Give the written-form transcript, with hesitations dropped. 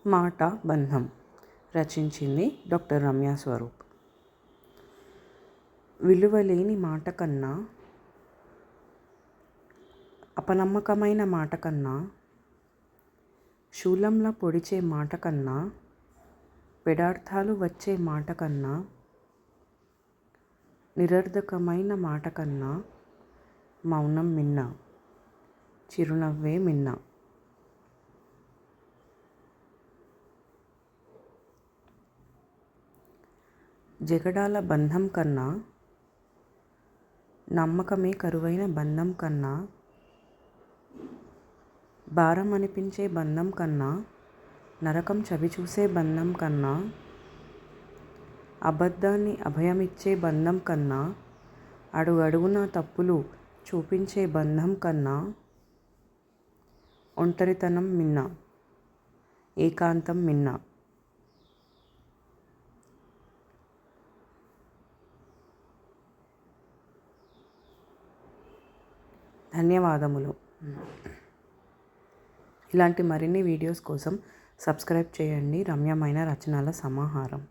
మాట బంధం రచించింది డాక్టర్ రమ్య స్వరూప్. విలువలేని మాట కన్నా, అపనమ్మకమైన మాట కన్నా, శూలంలా పొడిచే మాట కన్నా, పెడార్థాలు వచ్చే మాట కన్నా, నిరర్ధకమైన మాట కన్నా మౌనం మిన్న, చిరునవ్వే మిన్న. జగడాల బంధం కన్నా, నమ్మకమే కరువైన బంధం కన్నా, భారం అనిపించే బంధం కన్నా, నరకం చవిచూసే బంధం కన్నా, అబద్ధాన్ని అభయమిచ్చే బంధం కన్నా, అడుగడుగునా తప్పులు చూపించే బంధం కన్నా, ఒంటరితనం మిన్న, ఏకాంతం మిన్న. ధన్యవాదములు. ఇలాంటి మరిన్ని వీడియోస్ కోసం సబ్స్క్రైబ్ చేయండి. రమ్యమైన రచనల సమాహారం.